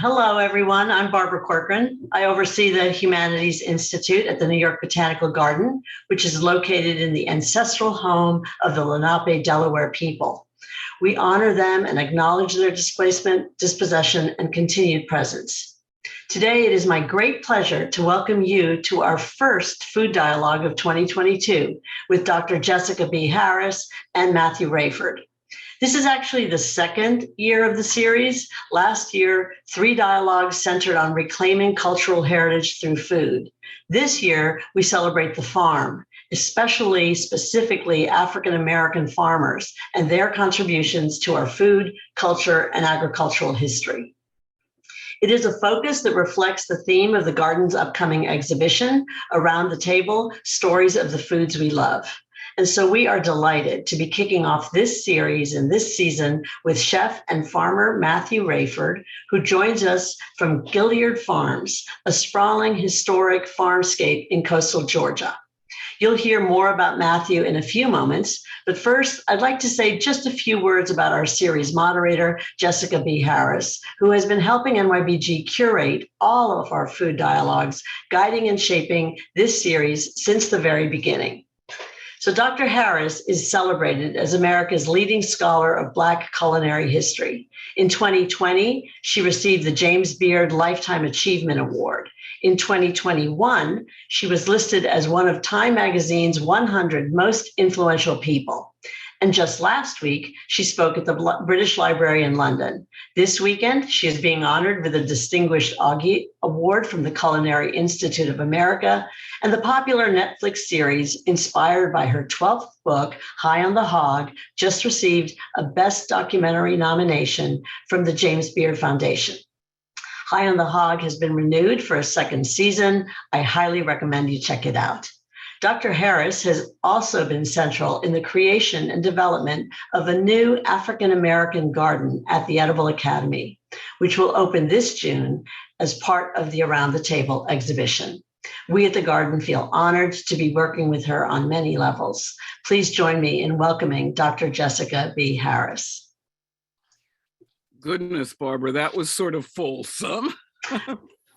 Hello, everyone. I'm Barbara Corcoran. I oversee the Humanities Institute at the New York Botanical Garden, which is located in the ancestral home of the Lenape, Delaware people. We honor them and acknowledge their displacement, dispossession, and continued presence. Today, it is my great pleasure to welcome you to our first food dialogue of 2022 with Dr. Jessica B. Harris and Matthew Raiford. This is actually the second year of the series. Last year, 3 dialogues centered on reclaiming cultural heritage through food. This year, we celebrate the farm, specifically African-American farmers and their contributions to our food, culture, and agricultural history. It is a focus that reflects the theme of the garden's upcoming exhibition, Around the Table, Stories of the Foods We Love. And so we are delighted to be kicking off this series and this season with chef and farmer Matthew Raiford, who joins us from Gilliard Farms, a sprawling historic farmscape in coastal Georgia. You'll hear more about Matthew in a few moments, but first, I'd like to say just a few words about our series moderator, Jessica B. Harris, who has been helping NYBG curate all of our food dialogues, guiding and shaping this series since the very beginning. So Dr. Harris is celebrated as America's leading scholar of Black culinary history. In 2020, she received the James Beard Lifetime Achievement Award. In 2021, she was listed as one of Time Magazine's 100 most influential people. And just last week, she spoke at the British Library in London. This weekend, she is being honored with a distinguished Augie Award from the Culinary Institute of America and the popular Netflix series inspired by her 12th book, High on the Hog, just received a Best Documentary nomination from the James Beard Foundation. High on the Hog has been renewed for a second season. I highly recommend you check it out. Dr. Harris has also been central in the creation and development of a new African-American garden at the Edible Academy, which will open this June as part of the Around the Table exhibition. We at the garden feel honored to be working with her on many levels. Please join me in welcoming Dr. Jessica B. Harris. Goodness, Barbara, that was sort of fulsome.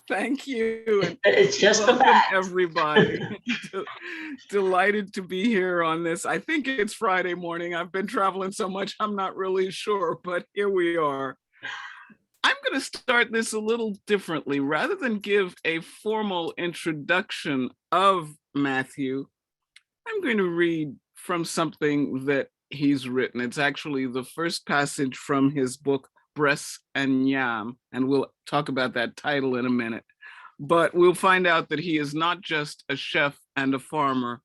Thank you. And it's just welcome, the fact. Everybody. Delighted to be here on this. I think it's Friday morning. I've been traveling so much, I'm not really sure, but here we are. I'm going to start this a little differently. Rather than give a formal introduction of Matthew, I'm going to read from something that he's written. It's actually the first passage from his book, Breasts and Yam, and we'll talk about that title in a minute. But we'll find out that he is not just a chef and a farmer,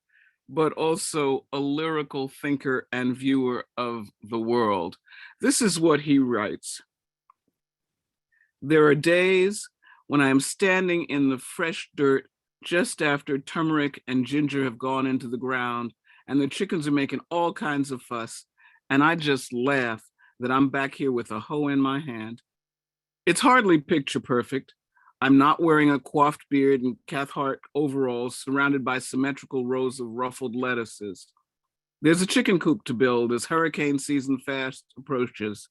but also a lyrical thinker and viewer of the world. This is what he writes. There are days when I am standing in the fresh dirt just after turmeric and ginger have gone into the ground and the chickens are making all kinds of fuss, and I just laugh that I'm back here with a hoe in my hand. It's hardly picture perfect. I'm not wearing a coiffed beard and Catholic overalls surrounded by symmetrical rows of ruffled lettuces. There's a chicken coop to build as hurricane season fast approaches.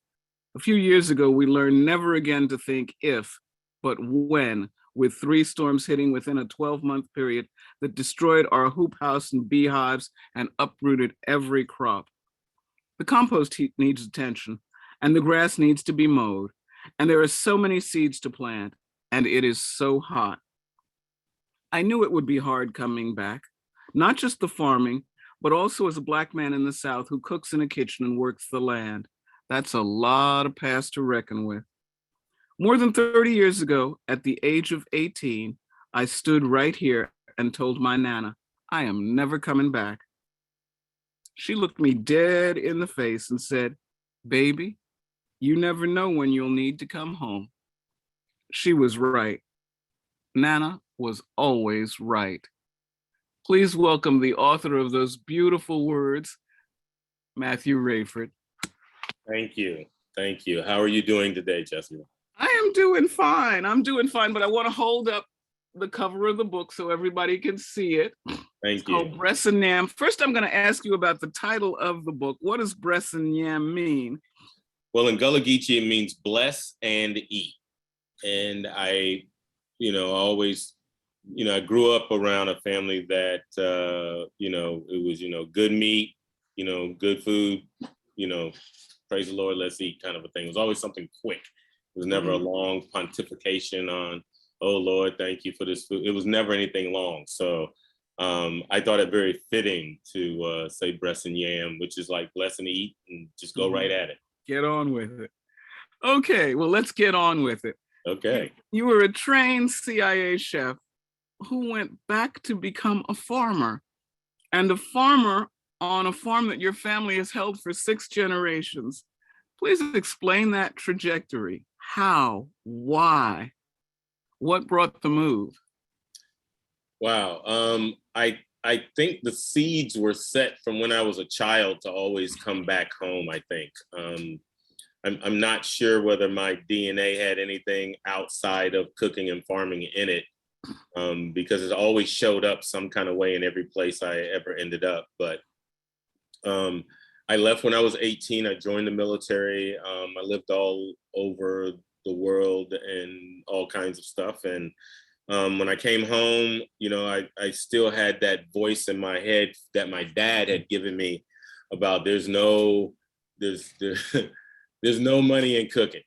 A few years ago, we learned never again to think if, but when, with 3 storms hitting within a 12-month period that destroyed our hoop house and beehives and uprooted every crop. The compost heap needs attention, and the grass needs to be mowed, and there are so many seeds to plant, and it is so hot. I knew it would be hard coming back, not just the farming, but also as a Black man in the South who cooks in a kitchen and works the land. That's a lot of past to reckon with. More than 30 years ago, at the age of 18, I stood right here and told my Nana, I am never coming back. She looked me dead in the face and said, baby, you never know when you'll need to come home. She was right. Nana was always right. Please welcome the author of those beautiful words, Matthew Raiford. Thank you. Thank you. How are you doing today, Jessica? I am doing fine. I'm doing fine, but I want to hold up the cover of the book so everybody can see it. Thank you. Called Breasts and Yam. First, I'm going to ask you about the title of the book. What does Breasts and Yam mean? Well, in Gullah Geechee, it means bless and eat. And I, always, I grew up around a family that, it was, good meat, good food, praise the Lord, let's eat kind of a thing. It was always something quick. It was never a long pontification on, oh Lord, thank you for this food. It was never anything long. So I thought it very fitting to say breast and yam, which is like bless and eat and just go right at it. Get on with it. Okay, well, let's get on with it. Okay. You were a trained CIA chef who went back to become a farmer, and a farmer on a farm that your family has held for 6 generations. Please explain that trajectory. How? Why? What brought the move? Wow. I think the seeds were set from when I was a child to always come back home, I think. I'm not sure whether my DNA had anything outside of cooking and farming in it, because it always showed up some kind of way in every place I ever ended up. But I left when I was 18. I joined the military. I lived all over the world and all kinds of stuff. And when I came home, I still had that voice in my head that my dad had given me about there's no money in cooking.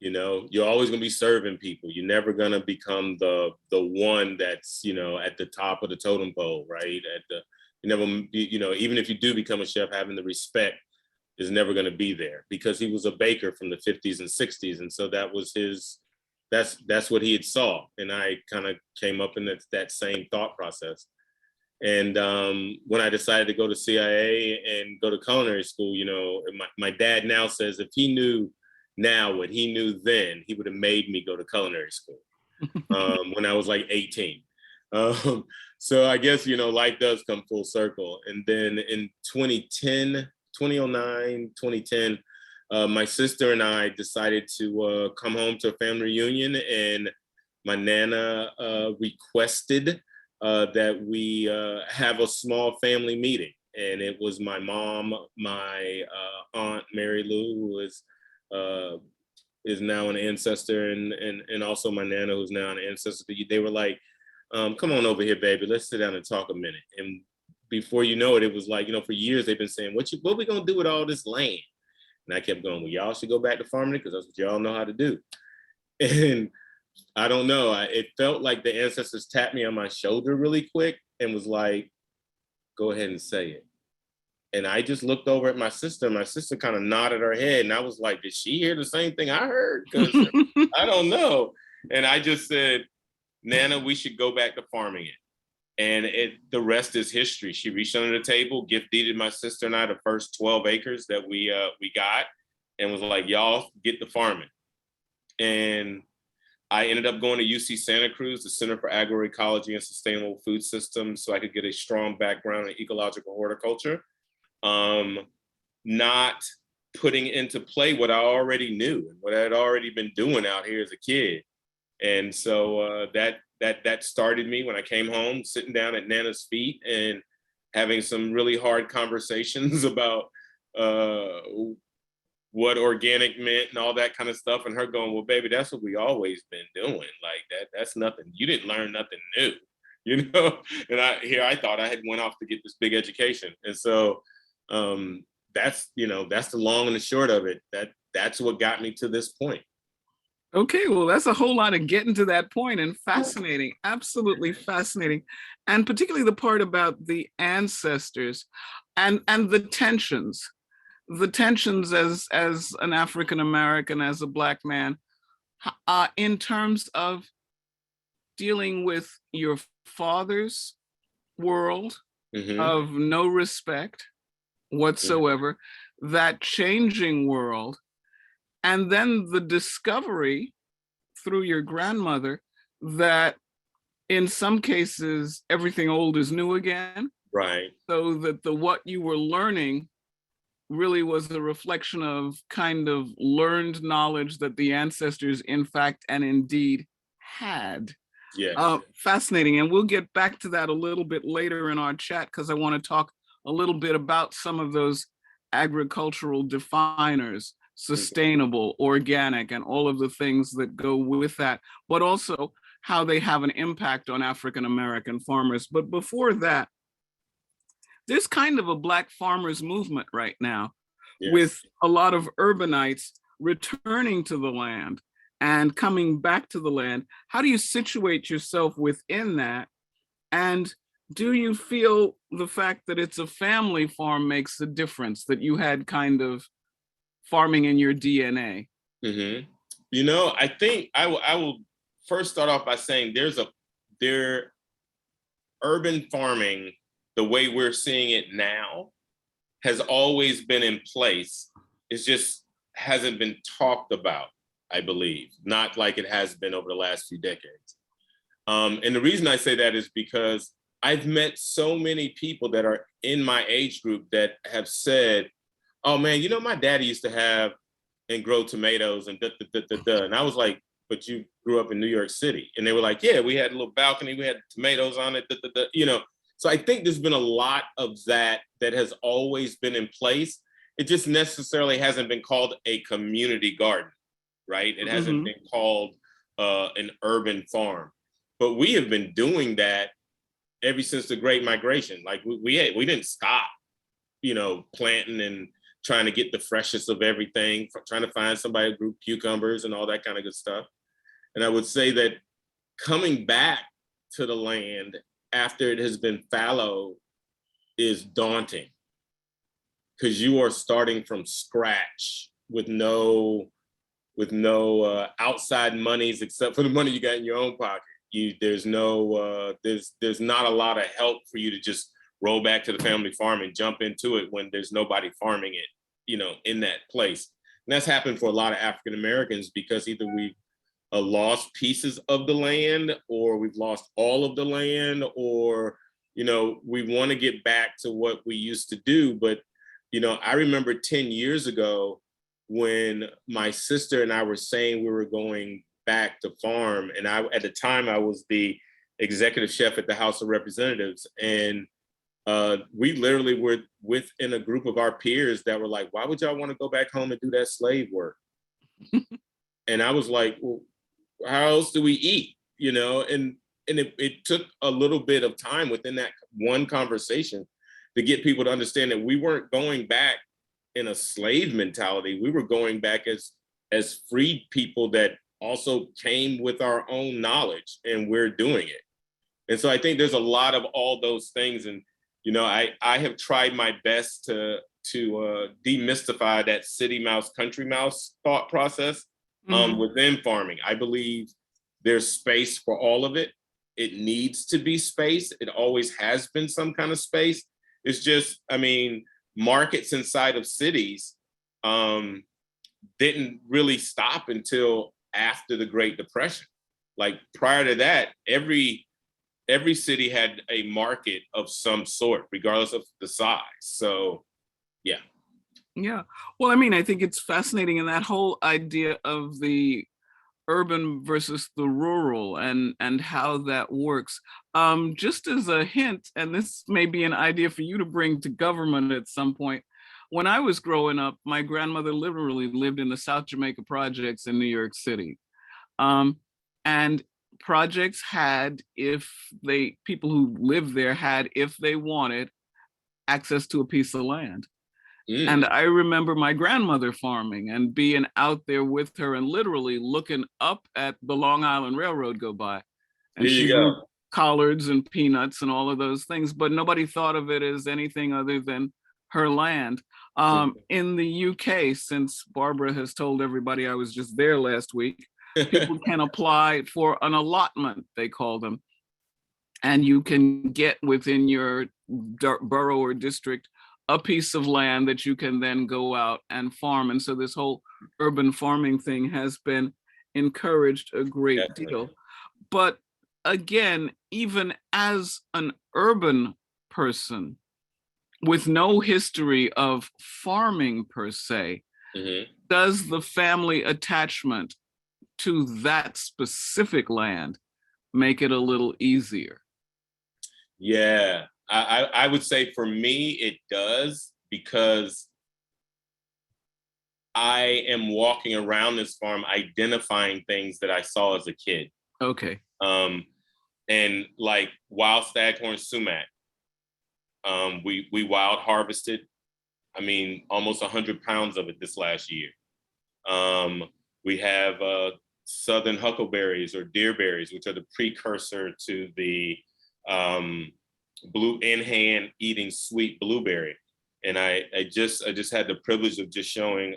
You're always gonna be serving people. You're never gonna become the one that's, at the top of the totem pole, right? Even if you do become a chef, having the respect is never gonna be there, because he was a baker from the 50s and 60s. And so that was that's what he had saw. And I kind of came up in that same thought process. And when I decided to go to CIA and go to culinary school, my dad now says if he knew now what he knew then, he would have made me go to culinary school when I was like 18. So I guess, life does come full circle. And then in 2010, my sister and I decided to come home to a family reunion, and my Nana requested that we have a small family meeting. And it was my mom, my aunt Mary Lou, who is now an ancestor, and also my Nana, who's now an ancestor. They were like, come on over here, baby, let's sit down and talk a minute. And before you know it, it was like, for years they've been saying, what we gonna do with all this land? And I kept going, well, y'all should go back to farming because that's what y'all know how to do. And I don't know, it felt like the ancestors tapped me on my shoulder really quick and was like, go ahead and say it. And I just looked over at my sister, and my sister kind of nodded her head. And I was like, did she hear the same thing I heard? Because I don't know. And I just said, Nana, we should go back to farming it. And the rest is history. She reached under the table, gift deeded my sister and I the first 12 acres that we got, and was like, y'all get the farming. And I ended up going to UC Santa Cruz, the Center for Agroecology and Sustainable Food Systems, so I could get a strong background in ecological horticulture, not putting into play what I already knew and what I had already been doing out here as a kid. And so that started me when I came home, sitting down at Nana's feet and having some really hard conversations about what organic meant and all that kind of stuff. And her going, well, baby, that's what we always been doing. Like that's nothing. You didn't learn nothing new, And I thought I had went off to get this big education. And so that's the long and the short of it. That's what got me to this point. Okay, well, that's a whole lot of getting to that point, and fascinating, absolutely fascinating. And particularly the part about the ancestors and the tensions as an African-American, as a Black man, in terms of dealing with your father's world of no respect whatsoever, that changing world, and then the discovery through your grandmother that in some cases, everything old is new again. Right. So that what you were learning really was a reflection of kind of learned knowledge that the ancestors, in fact, and indeed had. Yes. Fascinating. And we'll get back to that a little bit later in our chat, because I want to talk a little bit about some of those agricultural definers. sustainable, organic, and all of the things that go with that, but also how they have an impact on African American farmers. But before that, there's kind of a Black farmers movement right now, Yes. with a lot of urbanites returning to the land and coming back to the land. How do you situate yourself within that? And do you feel the fact that it's a family farm makes a difference, that you had kind of farming in your DNA? Mm-hmm. You know, I think I will first start off by saying urban farming, the way we're seeing it now, has always been in place. It just hasn't been talked about, I believe, not like it has been over the last few decades. And the reason I say that is because I've met so many people that are in my age group that have said, oh man, you know, my daddy used to have and grow tomatoes and da, da, da, da, da. And I was like, but you grew up in New York City. And they were like, yeah, we had a little balcony, we had tomatoes on it, da, da, da, you know. So I think there's been a lot of that has always been in place. It just necessarily hasn't been called a community garden, right? It hasn't been called an urban farm. But we have been doing that ever since the Great Migration. Like we didn't stop, you know, planting and trying to get the freshest of everything, trying to find somebody who grew cucumbers and all that kind of good stuff. And I would say that coming back to the land after it has been fallow is daunting, because you are starting from scratch with no outside monies except for the money you got in your own pocket. There's not a lot of help for you to just roll back to the family farm and jump into it when there's nobody farming it, you know, in that place. And that's happened for a lot of African Americans, because either we've lost pieces of the land, or we've lost all of the land, or, you know, we want to get back to what we used to do. But, you know, I remember 10 years ago when my sister and I were saying we were going back to farm. And at the time I was the executive chef at the House of Representatives. And we literally were within a group of our peers that were like, why would y'all want to go back home and do that slave work? And I was like, well, how else do we eat? You know, and it took a little bit of time within that one conversation to get people to understand that we weren't going back in a slave mentality. We were going back as freed people that also came with our own knowledge, and we're doing it. And so I think there's a lot of all those things. And, you know, I have tried my best to demystify that city mouse, country mouse thought process within farming. I believe there's space for all of it. It needs to be space. It always has been some kind of space. It's just, I mean, markets inside of cities didn't really stop until after the Great Depression. Like prior to that, every city had a market of some sort, regardless of the size. So, yeah. Yeah. Well, I mean, I think it's fascinating in that whole idea of the urban versus the rural and how that works. Just as a hint, and this may be an idea for you to bring to government at some point. When I was growing up, my grandmother literally lived in the South Jamaica projects in New York City. And projects had, people who lived there had, if they wanted, access to a piece of land. And I remember my grandmother farming and being out there with her and literally looking up at the Long Island Railroad go by. And she grew collards and peanuts and all of those things, but nobody thought of it as anything other than her land. In the UK, since Barbara has told everybody I was just there last week, people can apply for an allotment, they call them. And you can get within your borough or district a piece of land that you can then go out and farm. And so this whole urban farming thing has been encouraged a great deal. But again, even as an urban person with no history of farming per se, does the family attachment to that specific land make it a little easier? Yeah, I would say for me, it does, because I am walking around this farm identifying things that I saw as a kid. Okay. And like wild staghorn sumac, we wild harvested. I mean, almost 100 pounds of it this last year. We have southern huckleberries or deerberries, which are the precursor to the blue in hand eating sweet blueberry. And I just had the privilege of just showing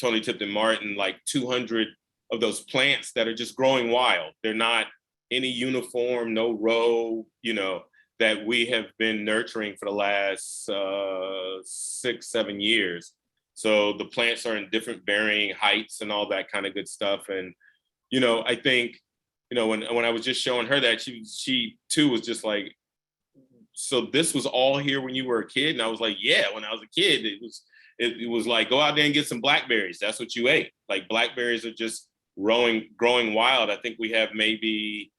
Tony Tipton Martin like 200 of those plants that are just growing wild. They're not any uniform, no row, you know, that we have been nurturing for the last 6-7 years. So the plants are in different varying heights and all that kind of good stuff. And, you know, I think, you know, when I was just showing her that, she too was just like, so this was all here when you were a kid? And I was like, yeah, when I was a kid, it was like, go out there and get some blackberries. That's what you ate. Like blackberries are just growing wild. I think we have maybe,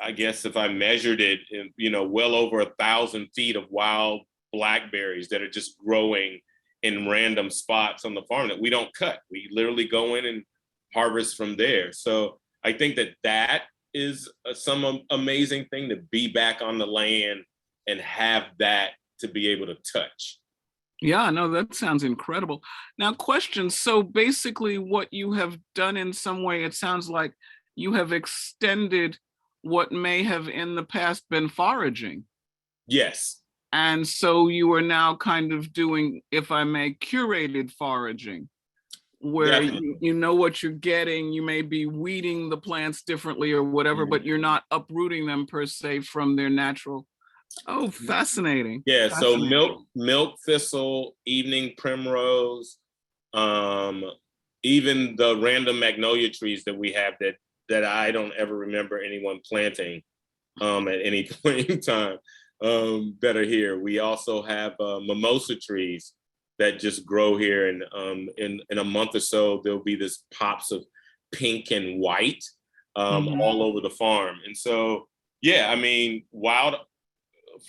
I guess if I measured it, you know, well over 1,000 feet of wild blackberries that are just growing in random spots on the farm that we don't cut. We literally go in and harvest from there. So I think that is some amazing thing to be back on the land and have that to be able to touch. Yeah, no, that sounds incredible. Now, question. So basically what you have done in some way, it sounds like you have extended what may have in the past been foraging. Yes. And so you are now kind of doing, if I may, curated foraging, where you know what you're getting. You may be weeding the plants differently or whatever, but you're not uprooting them per se from their natural. Oh, fascinating. Yeah, fascinating. So milk thistle, evening primrose, even the random magnolia trees that we have that I don't ever remember anyone planting at any point in time that are here. We also have mimosa trees that just grow here, and in a month or so there'll be this pops of pink and white all over the farm. And so yeah, I mean, wild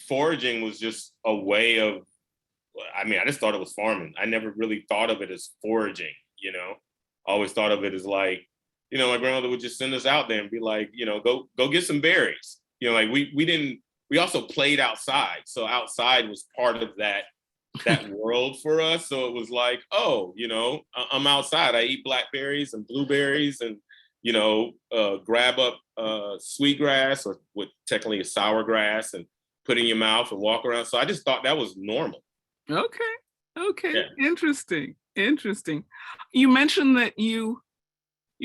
foraging was just a way of, I mean, I just thought it was farming. I never really thought of it as foraging, you know. I always thought of it as like, you know, my grandmother would just send us out there and be like, you know, go get some berries. You know, like we also played outside. So outside was part of that world for us. So it was like, oh, you know, I'm outside. I eat blackberries and blueberries and, you know, grab up sweetgrass, or what technically is sour grass, and put in your mouth and walk around. So I just thought that was normal. Okay. Yeah. Interesting. You mentioned that your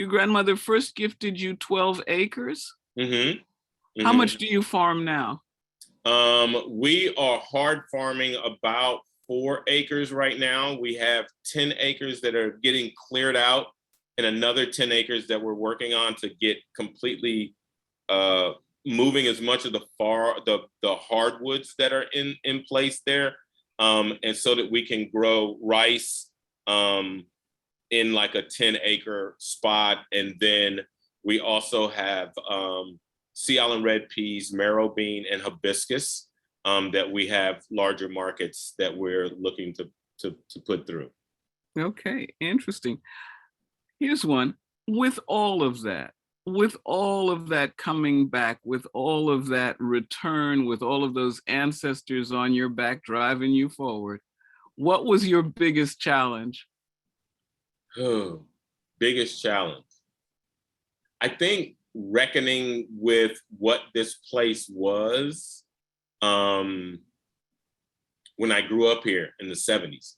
grandmother first gifted you 12 acres. How much do you farm now? We are hard farming about 4 acres right now. We have 10 acres that are getting cleared out, and another 10 acres that we're working on to get completely moving as much of the hardwoods that are in place there, and so that we can grow rice in like a 10-acre spot. And then we also have Sea Island red peas, marrow bean, and hibiscus that we have larger markets that we're looking to put through. Okay, interesting. Here's one. With all of that coming back, with all of that return, with all of those ancestors on your back driving you forward, what was your biggest challenge? Oh, biggest challenge. I think reckoning with what this place was when I grew up here in the 70s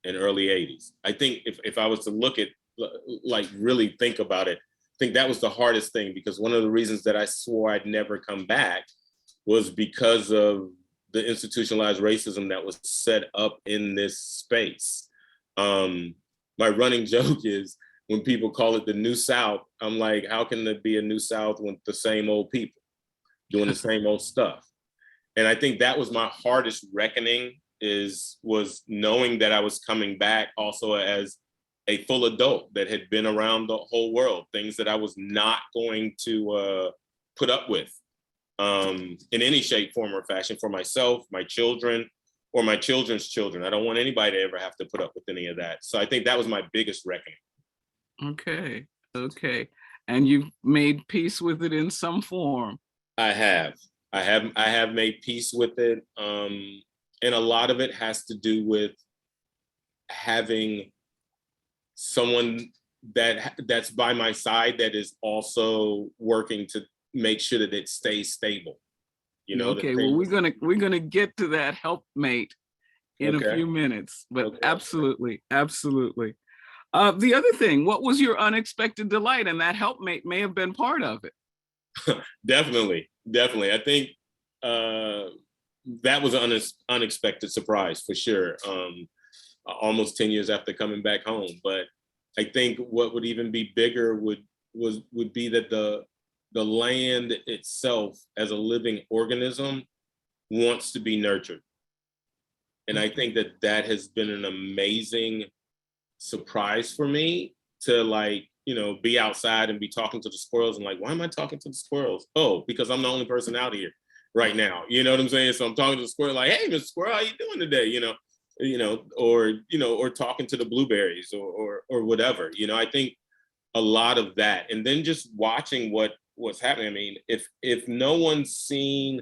and early 80s. I think if I was to look at, like, really think about it, I think that was the hardest thing, because one of the reasons that I swore I'd never come back was because of the institutionalized racism that was set up in this space. My running joke is, when people call it the New South, I'm like, how can there be a New South with the same old people doing the same old stuff? And I think that was my hardest reckoning, was knowing that I was coming back also as a full adult that had been around the whole world, things that I was not going to put up with in any shape, form, or fashion for myself, my children, or my children's children. I don't want anybody to ever have to put up with any of that. So I think that was my biggest reckoning. Okay. Okay. And you've made peace with it in some form. I have made peace with it. And a lot of it has to do with having someone that's by my side that is also working to make sure that it stays stable. You know. Okay. Well, we're gonna get to that helpmate in a few minutes, but absolutely, absolutely. The other thing, what was your unexpected delight? And that helpmate may have been part of it. Definitely. I think that was an unexpected surprise for sure. Almost 10 years after coming back home. But I think what would even be bigger would be that the land itself as a living organism wants to be nurtured. And I think that has been an amazing surprise for me to, like, you know, be outside and be talking to the squirrels and like, why am I talking to the squirrels? Oh, because I'm the only person out here right now. You know what I'm saying? So I'm talking to the squirrel like, hey, Mr. Squirrel, how you doing today? Or talking to the blueberries or whatever. You know, I think a lot of that. And then just watching what's happening. I mean, if no one's seen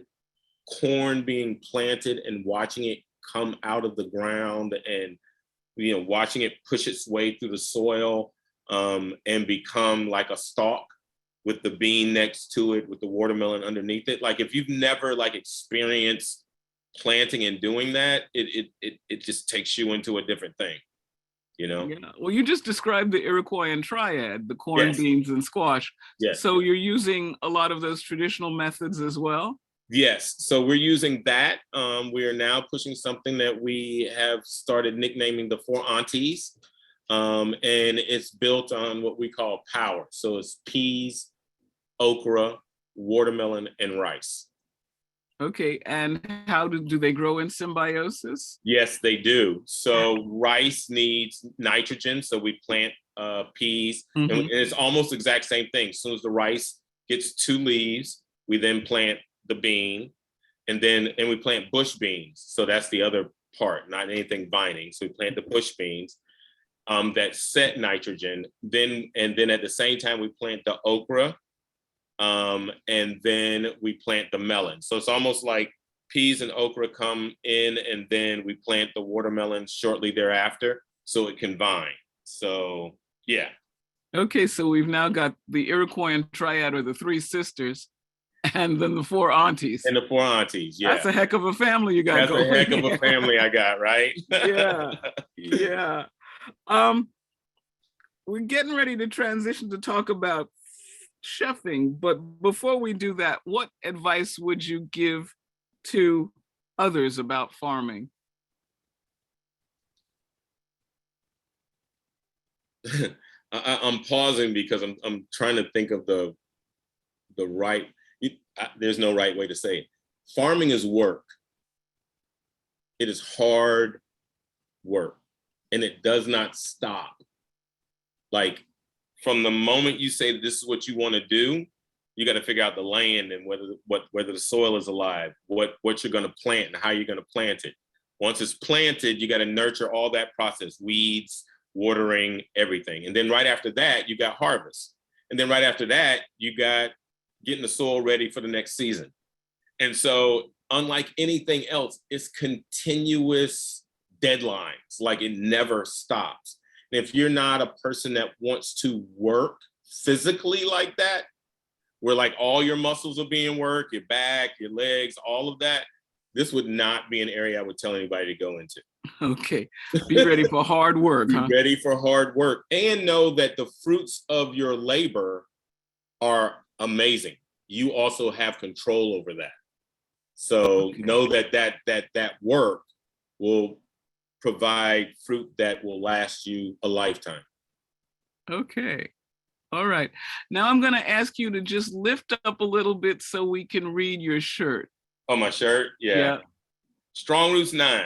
corn being planted and watching it come out of the ground and, you know, watching it push its way through the soil and become like a stalk with the bean next to it, with the watermelon underneath it. Like, if you've never like experienced planting and doing that, it just takes you into a different thing, you know? Yeah. Well, you just described the Iroquoian triad, the corn, Yes. beans, and squash. Yes. So you're using a lot of those traditional methods as well? Yes. So we're using that. We are now pushing something that we have started nicknaming the Four Aunties. And it's built on what we call power. So it's peas, okra, watermelon, and rice. Okay, and how do they grow in symbiosis? Yes, they do. So rice needs nitrogen, so we plant peas, and it's almost the exact same thing. As soon as the rice gets 2 leaves, we then plant the bean, and we plant bush beans. So that's the other part, not anything vining. So we plant the bush beans that set nitrogen. Then at the same time, we plant the okra. And then we plant the melon. So it's almost like peas and okra come in, and then we plant the watermelon shortly thereafter so it can vine. So, yeah. Okay, so we've now got the Iroquoian triad, or the 3 sisters, and then the 4 aunties. And the 4 aunties, yeah. That's a heck of a family you got going. That's a heck of a family I got, right? Yeah, yeah. We're getting ready to transition to talk about chefing, but before we do that, what advice would you give to others about farming? I'm pausing because I'm trying to think of the right. There's no right way to say it. Farming is work. It is hard work, and it does not stop. Like, from the moment you say that this is what you want to do, you got to figure out the land and whether the soil is alive, what you're going to plant and how you're going to plant it. Once it's planted, you got to nurture all that process, weeds, watering, everything. And then right after that, you got harvest. And then right after that, you got getting the soil ready for the next season. And so, unlike anything else, it's continuous deadlines. Like, it never stops. And if you're not a person that wants to work physically like that, where like all your muscles are being worked, your back, your legs, all of that, this would not be an area I would tell anybody to go into. Okay, be ready for hard work. Be ready for hard work, and know that the fruits of your labor are amazing. You also have control over that. So know that work will provide fruit that will last you a lifetime. Okay. All right. Now I'm going to ask you to just lift up a little bit so we can read your shirt. Oh, my shirt? Yeah. Strong Roots 9.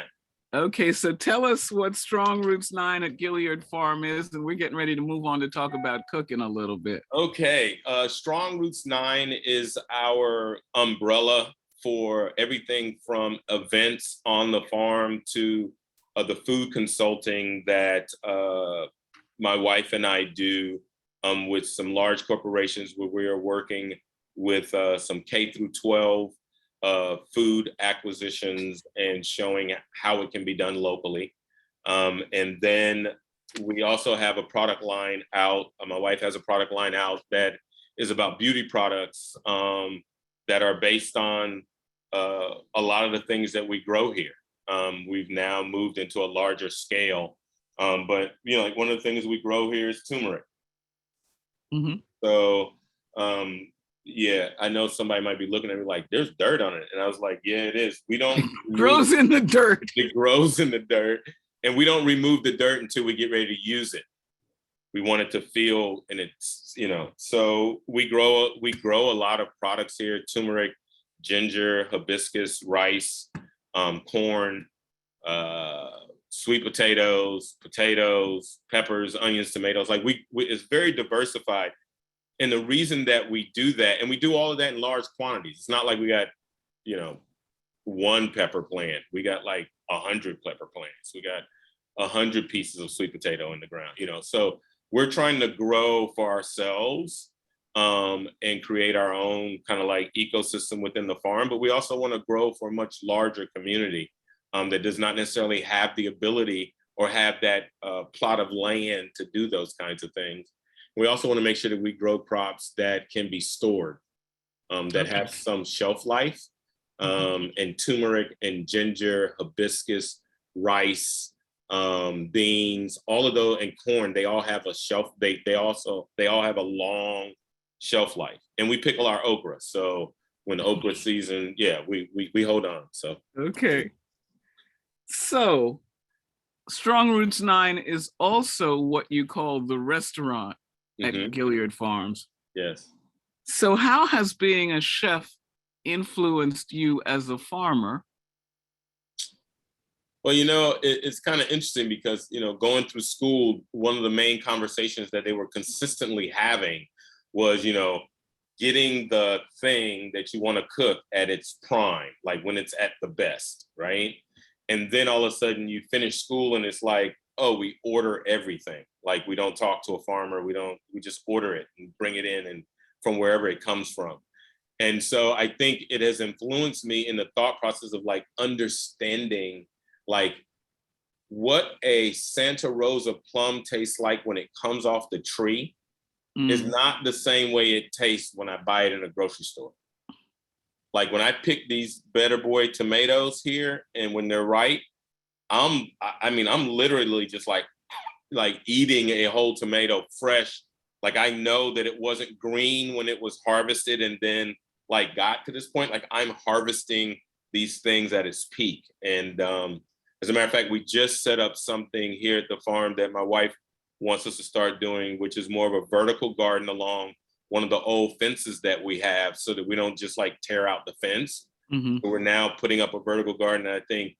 Okay, so tell us what Strong Roots 9 at Gilliard Farm is, and we're getting ready to move on to talk about cooking a little bit. Okay. Strong Roots 9 is our umbrella for everything from events on the farm to the food consulting that my wife and I do with some large corporations where we are working with some K through 12 food acquisitions and showing how it can be done locally. And then we also have a product line out. My wife has a product line out that is about beauty products that are based on a lot of the things that we grow here. We've now moved into a larger scale. But, you know, like one of the things we grow here is turmeric. Mm-hmm. So, yeah, I know somebody might be looking at me like, there's dirt on it. And I was like, yeah, it is. We don't. Grows in the dirt. It grows in the dirt. And we don't remove the dirt until we get ready to use it. We want it to feel, and it's, you know, so we grow a lot of products here: turmeric, ginger, hibiscus, rice, corn, sweet potatoes, peppers, onions, tomatoes. Like we it's very diversified. And the reason that we do that, and we do all of that in large quantities. It's not like we got, you know, one pepper plant. We got like 100 pepper plants. We got 100 pieces of sweet potato in the ground, you know. So we're trying to grow for ourselves and create our own kind of like ecosystem within the farm. But we also want to grow for a much larger community that does not necessarily have the ability or have that plot of land to do those kinds of things. We also want to make sure that we grow crops that can be stored, that have some shelf life. And turmeric and ginger, hibiscus, rice, beans, all of those, and corn, they all have a shelf. They all have a long shelf life. And we pickle our okra. So when the okra season, yeah, we hold on. So okay. So Strong Roots 9 is also what you call the restaurant at Gilliard Farms. Yes. So how has being a chef influenced you as a farmer? Well, you know, it's kind of interesting because, you know, going through school, one of the main conversations that they were consistently having was, you know, getting the thing that you want to cook at its prime, like when it's at the best, right? And then all of a sudden you finish school and it's like, oh, we order everything. Like we don't talk to a farmer, we just order it and bring it in and from wherever it comes from. And so I think it has influenced me in the thought process of like understanding like what a Santa Rosa plum tastes like when it comes off the tree is not the same way it tastes when I buy it in a grocery store. Like when I pick these Better Boy tomatoes here and when they're ripe, I'm literally just like eating a whole tomato fresh. Like I know that it wasn't green when it was harvested and then like got to this point. Like I'm harvesting these things at its peak. And as a matter of fact, we just set up something here at the farm that my wife wants us to start doing, which is more of a vertical garden along one of the old fences that we have so that we don't just like tear out the fence. So we're now putting up a vertical garden. And I think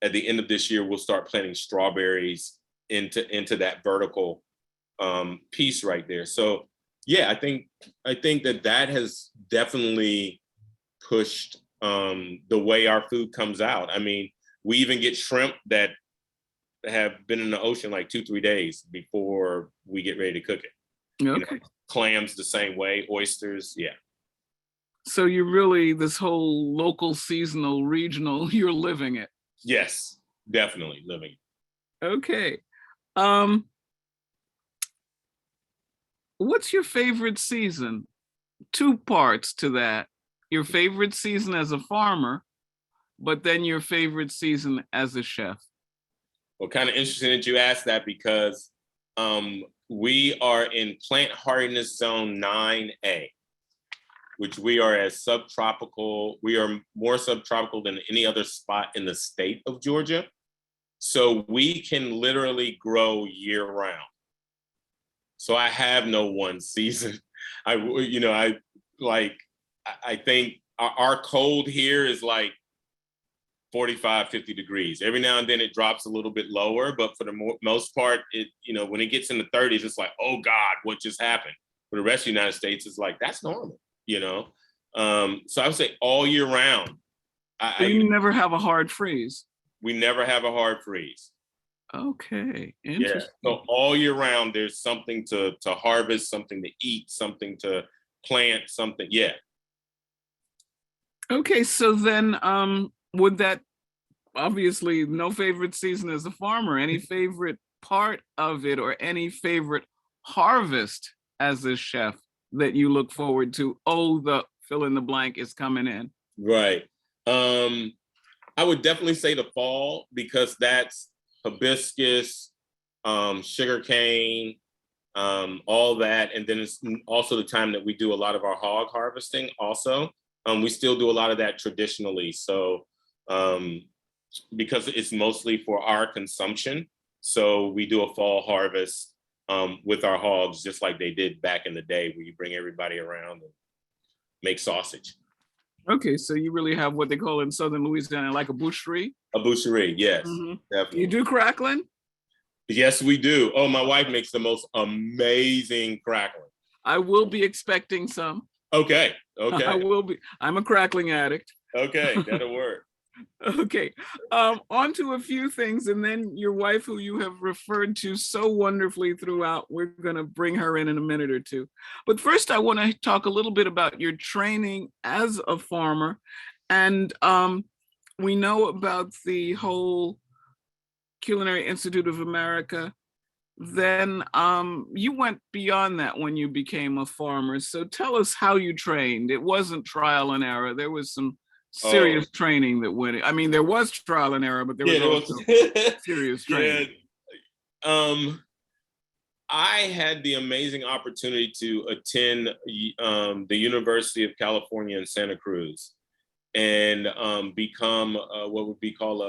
at the end of this year, we'll start planting strawberries into that vertical piece right there. So yeah, I think that has definitely pushed the way our food comes out. I mean, we even get shrimp that have been in the ocean like 2-3 days before we get ready to cook it. Okay. You know, clams the same way, oysters, yeah. So you're really this whole local, seasonal, regional, you're living it. Yes, definitely living it. Okay. What's your favorite season? 2 parts to that. Your favorite season as a farmer, but then your favorite season as a chef. Well, kind of interesting that you asked that because we are in plant hardiness zone 9A, which we are as subtropical. We are more subtropical than any other spot in the state of Georgia. So we can literally grow year round. So I have no one season. I think our cold here is like 45, 50 degrees. Every now and then it drops a little bit lower, but for the most part, when it gets in the 30s, it's like, oh God, what just happened? For the rest of the United States, it's like, that's normal, So I would say all year round. So you never have a hard freeze? We never have a hard freeze. Okay, Yeah. interesting. So all year round, there's something to harvest, something to eat, something to plant, something. Yeah. Okay, so then would that, obviously no favorite season as a farmer, any favorite part of it or any favorite harvest as a chef that you look forward to? Oh, the fill in the blank is coming in. Right. I would definitely say the fall, because that's hibiscus, sugar cane, all that. And then it's also the time that we do a lot of our hog harvesting also. We still do a lot of that traditionally. So because it's mostly for our consumption. So we do a fall harvest with our hogs, just like they did back in the day, where you bring everybody around and make sausage. Okay, so you really have what they call in Southern Louisiana, like a boucherie? A boucherie, yes, definitely. You do crackling? Yes, we do. Oh, my wife makes the most amazing crackling. I will be expecting some. Okay. I will be. I'm a crackling addict. Okay, that'll work. Okay, on to a few things, and then your wife, who you have referred to so wonderfully throughout, we're going to bring her in a minute or two. But first, I want to talk a little bit about your training as a farmer. And we know about the whole Culinary Institute of America. Then you went beyond that when you became a farmer. So tell us how you trained. It wasn't trial and error. There was some serious training that went. I mean, there was trial and error, but there was also serious training. Yeah. I had the amazing opportunity to attend the University of California in Santa Cruz and become what would be called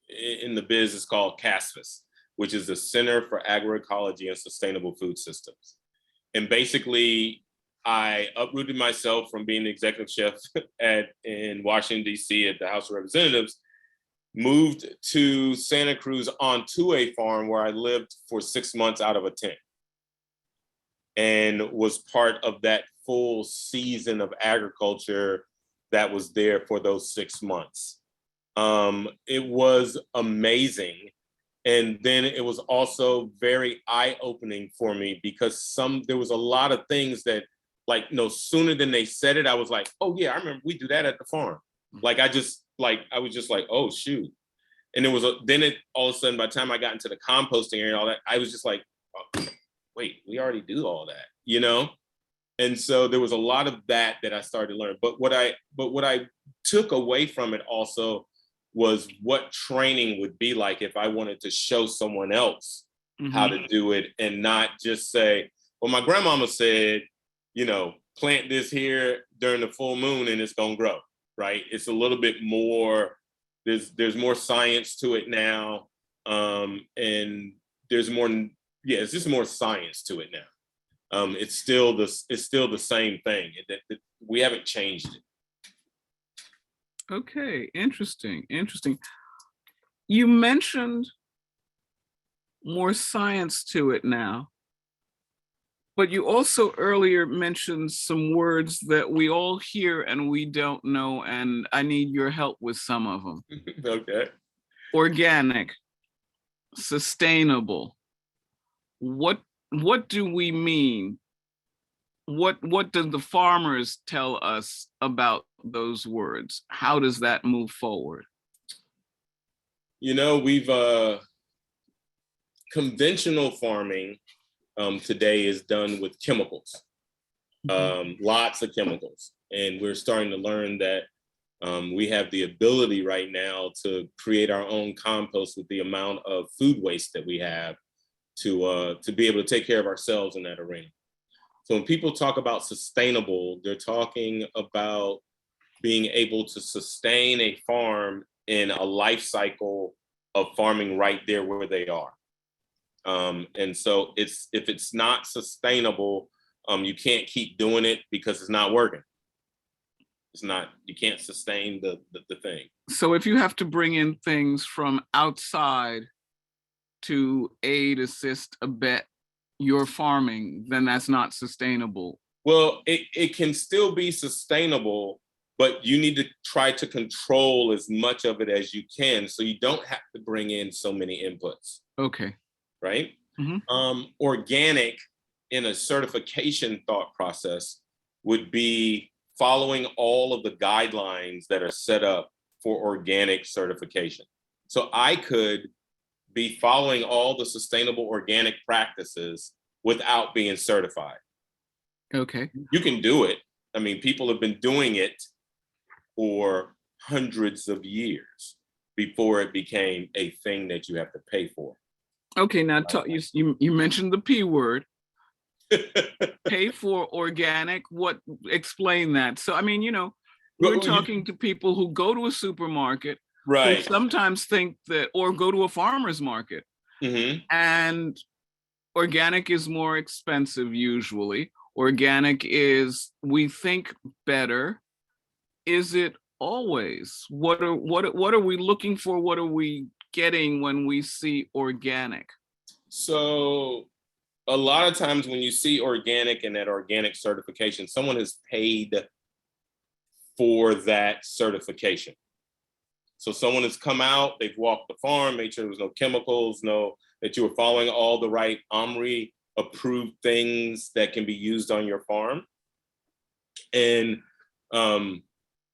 in the biz is called CASFAS, which is the Center for Agroecology and Sustainable Food Systems. And basically, I uprooted myself from being the executive chef in Washington, D.C. at the House of Representatives, moved to Santa Cruz onto a farm where I lived for 6 months out of a tent and was part of that full season of agriculture that was there for those 6 months. It was amazing. And then it was also very eye-opening for me because there was a lot of things that, like, no sooner than they said it, I was like, oh yeah, I remember we do that at the farm. Like, I was just like, oh shoot. And all of a sudden, by the time I got into the composting area and all that, I was just like, oh, wait, we already do all that, you know? And so there was a lot of that I started to learn. But what I took away from it also was what training would be like if I wanted to show someone else how to do it and not just say, well, my grandmama said, you know, plant this here during the full moon and it's gonna grow, right? It's a little bit more, there's more science to it now. And there's more, it's just more science to it now. It's still the same thing. We haven't changed it. Okay, interesting. You mentioned more science to it now, but you also earlier mentioned some words that we all hear and we don't know, and I need your help with some of them. Okay. Organic, sustainable. What do we mean? What do the farmers tell us about those words? How does that move forward? You know, we've conventional farming today is done with chemicals, lots of chemicals. And we're starting to learn that we have the ability right now to create our own compost with the amount of food waste that we have to be able to take care of ourselves in that arena. So when people talk about sustainable, they're talking about being able to sustain a farm in a life cycle of farming right there where they are. And so if it's not sustainable, you can't keep doing it because it's not working. You can't sustain the thing. So if you have to bring in things from outside to aid, assist, abet your farming, then that's not sustainable Well, it can still be sustainable, but you need to try to control as much of it as you can so you don't have to bring in so many inputs. Okay. Right? Mm-hmm. Organic in a certification thought process would be following all of the guidelines that are set up for organic certification. So I could be following all the sustainable organic practices without being certified. Okay. You can do it. I mean, people have been doing it for hundreds of years before it became a thing that you have to pay for. Okay, now you mentioned the P word. Pay for organic. Explain that. So, I mean, we're talking to people who go to a supermarket, right? Who sometimes think that, or go to a farmer's market, and organic is more expensive usually. Organic is, we think, better. Is it always? What are we looking for? What are we getting when we see organic? So a lot of times when you see organic and that organic certification, someone has paid for that certification. So someone has come out, they've walked the farm, made sure there was no chemicals, that you were following all the right OMRI approved things that can be used on your farm. And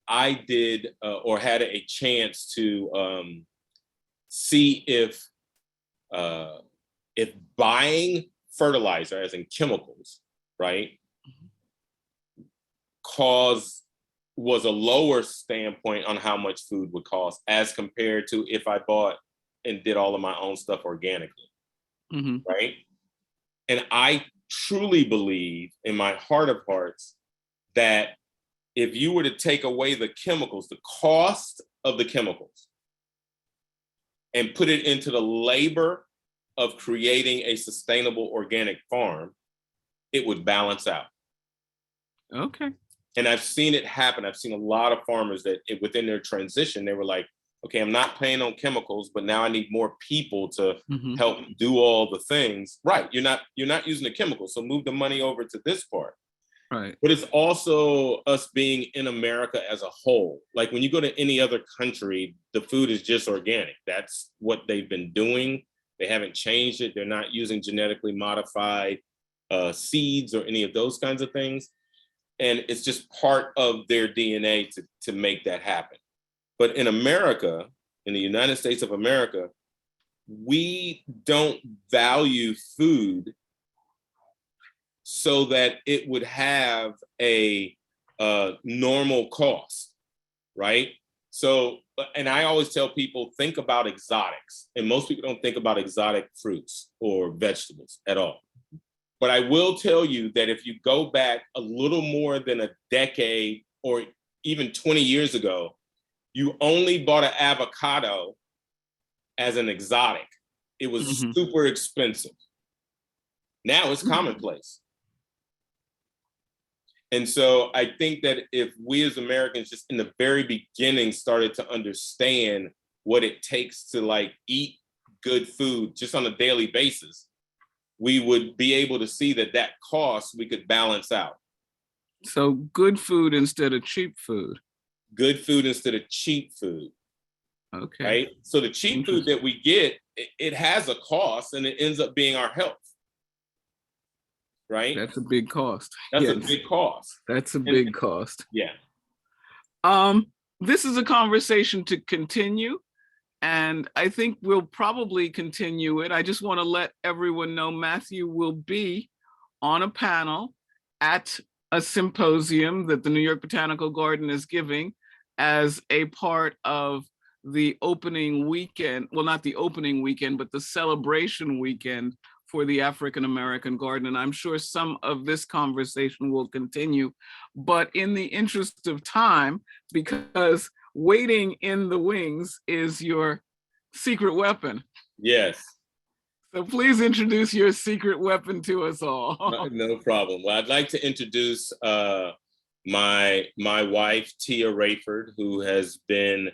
I did or had a chance to see if buying fertilizer, as in chemicals, right, was a lower standpoint on how much food would cost as compared to if I bought and did all of my own stuff organically, right? And I truly believe in my heart of hearts that if you were to take away the chemicals, the cost of the chemicals, and put it into the labor of creating a sustainable organic farm, it would balance out. Okay. And I've seen it happen. I've seen a lot of farmers that within their transition, they were like, okay, I'm not paying on chemicals, but now I need more people to help do all the things. Right. You're not using the chemicals. So move the money over to this part. Right. But it's also us being in America as a whole. Like when you go to any other country, the food is just organic. That's what they've been doing. They haven't changed it. They're not using genetically modified seeds or any of those kinds of things. And it's just part of their DNA to make that happen. But in America, in the United States of America, we don't value food so that it would have a normal cost, right? So, and I always tell people, think about exotics. And most people don't think about exotic fruits or vegetables at all. But I will tell you that if you go back a little more than a decade or even 20 years ago, you only bought an avocado as an exotic. It was super expensive. Now it's commonplace. And so I think that if we as Americans just in the very beginning started to understand what it takes to like eat good food just on a daily basis, we would be able to see that cost we could balance out. So good food instead of cheap food. Good food instead of cheap food. Okay. Right? So the cheap food that we get, it has a cost and it ends up being our health. Right? That's a big cost. That's a big cost. That's a big cost. Yeah. This is a conversation to continue, and I think we'll probably continue it. I just want to let everyone know Matthew will be on a panel at a symposium that the New York Botanical Garden is giving as a part of the opening weekend. Well, not the opening weekend, but the celebration weekend for the African American Garden. And I'm sure some of this conversation will continue, but in the interest of time, because waiting in the wings is your secret weapon. Yes. So please introduce your secret weapon to us all. No problem. Well, I'd like to introduce my wife, Tia Rayford, who has been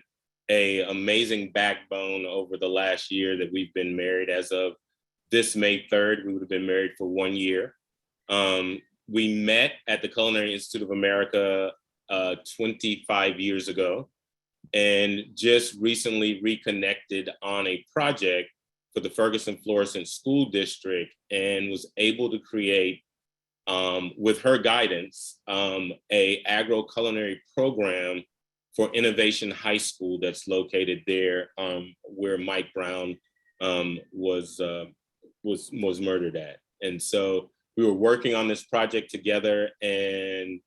an amazing backbone over the last year that we've been married. As of this May 3rd, we would have been married for 1 year. we met at the Culinary Institute of America 25 years ago, and just recently reconnected on a project for the Ferguson Florissant School District, and was able to create, with her guidance, a agro-culinary program for Innovation High School that's located there, where Mike Brown was murdered at. And so we were working on this project together, and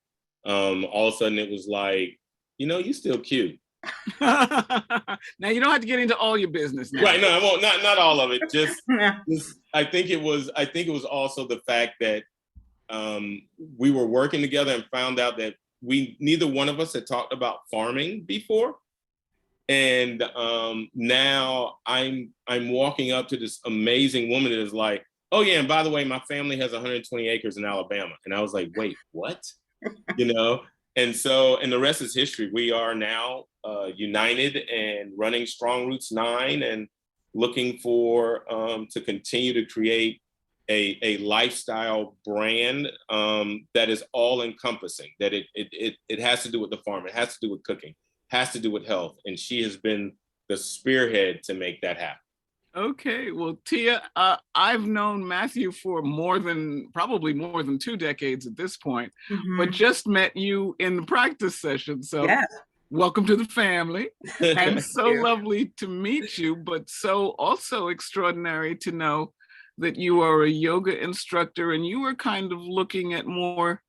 all of a sudden it was like, you still cute. Now you don't have to get into all your business now. Right? No, I won't. Not all of it. Just I think it was also the fact that we were working together and found out that neither one of us had talked about farming before. And now I'm walking up to this amazing woman that is like, oh yeah, and by the way, my family has 120 acres in Alabama. And I was like, wait, what? And the rest is history. We are now united and running Strong Roots 9, and looking for to continue to create a lifestyle brand that is all encompassing, that it has to do with the farm, it has to do with cooking, has to do with health. And she has been the spearhead to make that happen. Okay, well, Tia, I've known Matthew for probably more than 2 decades at this point, but just met you in the practice session. So yes. Welcome to the family. And so lovely to meet you, but so also extraordinary to know that you are a yoga instructor, and you were kind of looking at more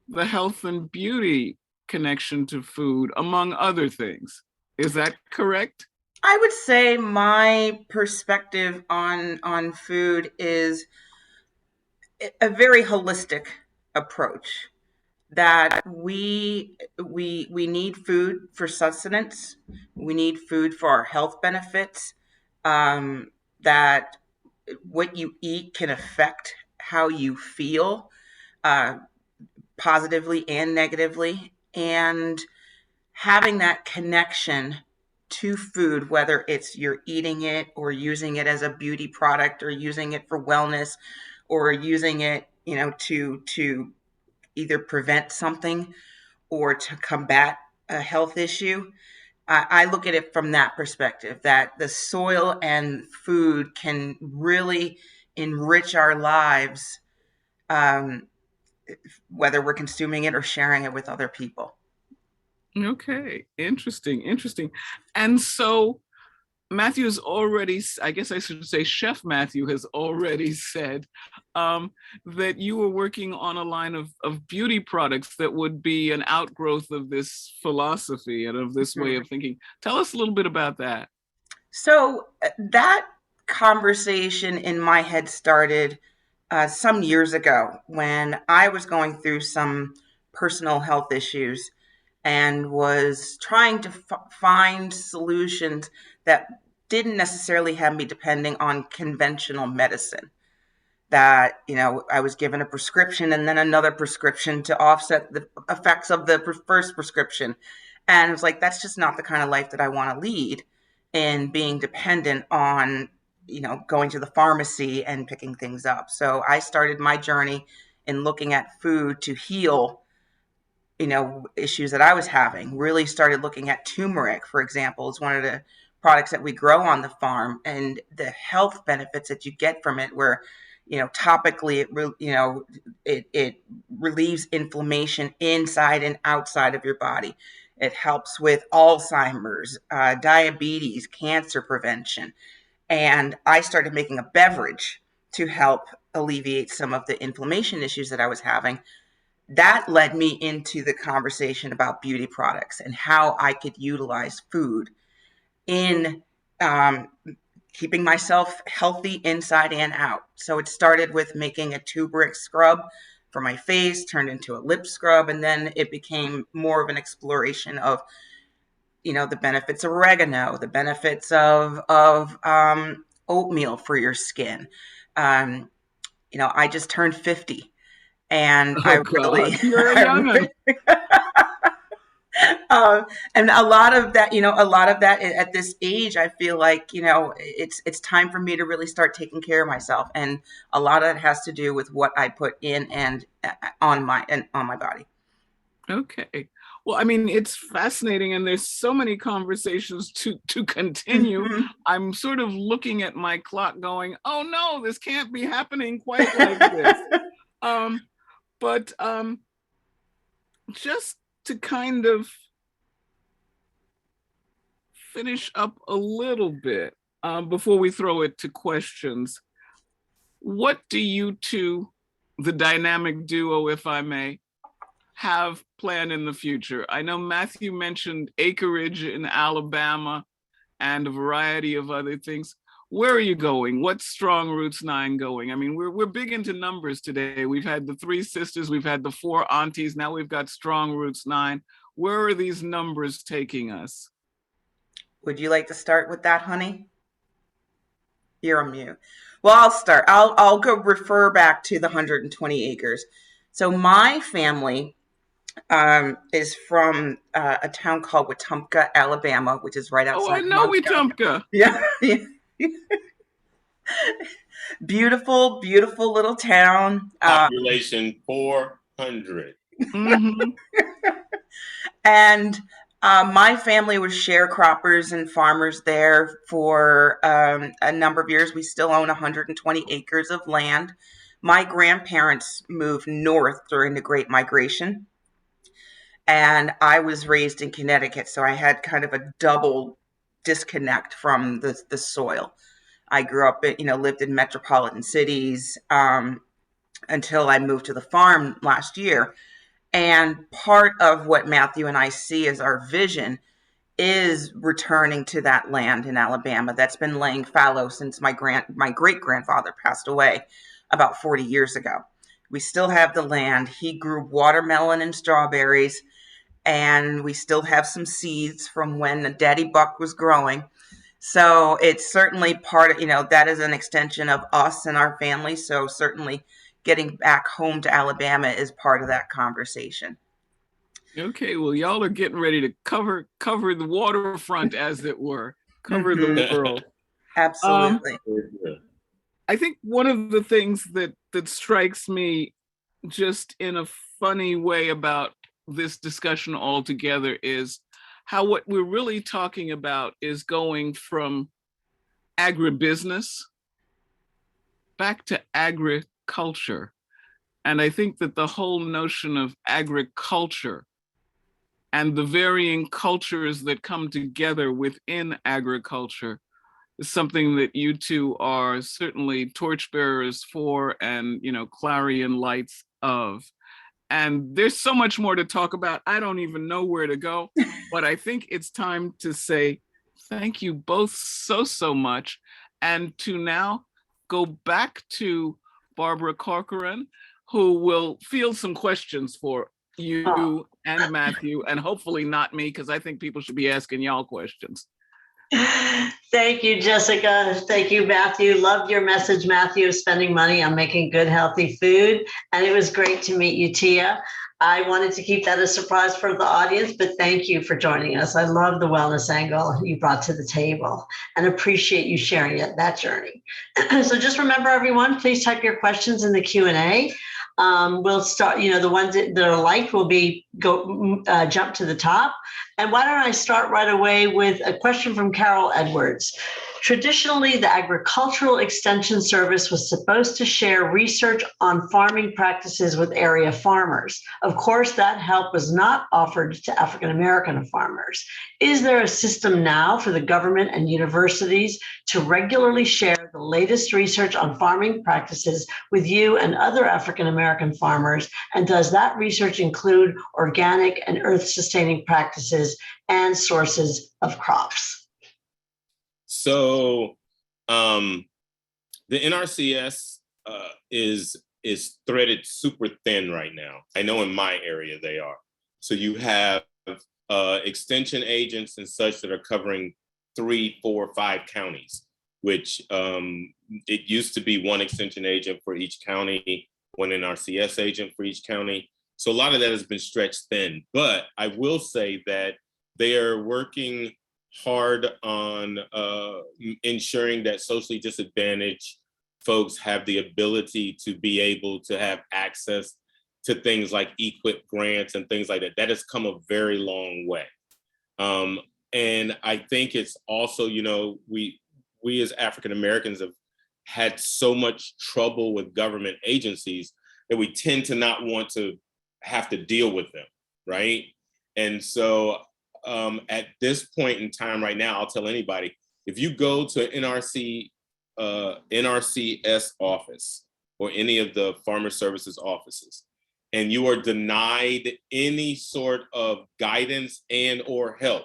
the health and beauty connection to food, among other things. Is that correct? I would say my perspective on food is a very holistic approach, that we need food for sustenance, we need food for our health benefits, that what you eat can affect how you feel, positively and negatively, and having that connection to food, whether it's you're eating it or using it as a beauty product, or using it for wellness, or using it, to either prevent something or to combat a health issue. I look at it from that perspective, that the soil and food can really enrich our lives, whether we're consuming it or sharing it with other people. Okay, interesting. And so Matthew's already, I guess I should say Chef Matthew has already said that you were working on a line of beauty products that would be an outgrowth of this philosophy and of this way of thinking. Tell us a little bit about that. So that conversation in my head started some years ago when I was going through some personal health issues, and was trying to find solutions that didn't necessarily have me depending on conventional medicine. That, I was given a prescription and then another prescription to offset the effects of the first prescription. And it was like, that's just not the kind of life that I want to lead, in being dependent on, going to the pharmacy and picking things up. So I started my journey in looking at food to heal issues that I was having. Really started looking at turmeric, for example, is one of the products that we grow on the farm, and the health benefits that you get from it, where, topically it relieves inflammation inside and outside of your body. It helps with Alzheimer's, diabetes, cancer prevention. And I started making a beverage to help alleviate some of the inflammation issues that I was having. That led me into the conversation about beauty products and how I could utilize food in keeping myself healthy inside and out. So it started with making a turmeric scrub for my face, turned into a lip scrub, and then it became more of an exploration of, the benefits of oregano, the benefits of oatmeal for your skin. I just turned 50. And And a lot of that, at this age, I feel like, it's time for me to really start taking care of myself. And a lot of that has to do with what I put in and on my body. Okay. Well, I mean, it's fascinating, and there's so many conversations to continue. I'm sort of looking at my clock going, oh no, this can't be happening quite like this. But just to kind of finish up a little bit before we throw it to questions, what do you two, the dynamic duo, if I may, have planned in the future? I know Matthew mentioned acreage in Alabama and a variety of other things. Where are you going? What's Strong Roots 9 going? I mean, we're big into numbers today. We've had the 3 sisters, we've had the 4 aunties, now we've got Strong Roots 9. Where are these numbers taking us? Would you like to start with that, honey? You're on mute. Well, I'll start. I'll go refer back to the 120 acres. So my family is from a town called Wetumpka, Alabama, which is right outside. Oh, I know Wetumpka. Yeah. Beautiful, beautiful little town. Population 400. Mm-hmm. And my family was sharecroppers and farmers there for a number of years. We still own 120 acres of land. My grandparents moved north during the Great Migration, and I was raised in Connecticut, so I had kind of a double disconnect from the soil. I grew up, lived in metropolitan cities until I moved to the farm last year. And part of what Matthew and I see as our vision is returning to that land in Alabama that's been laying fallow since my great-grandfather passed away about 40 years ago. We still have the land. He grew watermelon and strawberries, and we still have some seeds from when Daddy Buck was growing. So it's certainly part of, that is an extension of us and our family. So certainly getting back home to Alabama is part of that conversation. Okay, well, y'all are getting ready to cover the waterfront, as it were, cover the world. Absolutely. I think one of the things that strikes me just in a funny way about this discussion altogether is how what we're really talking about is going from agribusiness back to agriculture. And I think that the whole notion of agriculture and the varying cultures that come together within agriculture is something that you two are certainly torchbearers for and, clarion lights of. And there's so much more to talk about. I don't even know where to go, but I think it's time to say thank you both so much. And to now go back to Barbara Corcoran, who will field some questions for you and Matthew, and hopefully not me, because I think people should be asking y'all questions. Thank you, Jessica. Thank you, Matthew. Loved your message, Matthew, of spending money on making good, healthy food. And it was great to meet you, Tia. I wanted to keep that a surprise for the audience, but thank you for joining us. I love the wellness angle you brought to the table and appreciate you sharing that journey. So just remember, everyone, please type your questions in the Q&A. We'll start, the ones that are liked will jump to the top. And why don't I start right away with a question from Carol Edwards. Traditionally, the Agricultural Extension Service was supposed to share research on farming practices with area farmers. Of course, that help was not offered to African American farmers. Is there a system now for the government and universities to regularly share the latest research on farming practices with you and other African American farmers? And does that research include organic and earth-sustaining practices and sources of crops? So the NRCS is threaded super thin right now. I know in my area they are. So you have extension agents and such that are covering 3, 4, 5 counties, which it used to be one extension agent for each county, one NRCS agent for each county. So a lot of that has been stretched thin. But I will say that they are working hard on ensuring that socially disadvantaged folks have the ability to be able to have access to things like EQIP grants and things like that. That has come a very long way. And I think it's also, you know, we as African Americans have had so much trouble with government agencies that we tend to not want to have to deal with them, right? And so at this point in time right now, I'll tell anybody, if you go to NRCS office or any of the farmer services offices, and you are denied any sort of guidance and or help,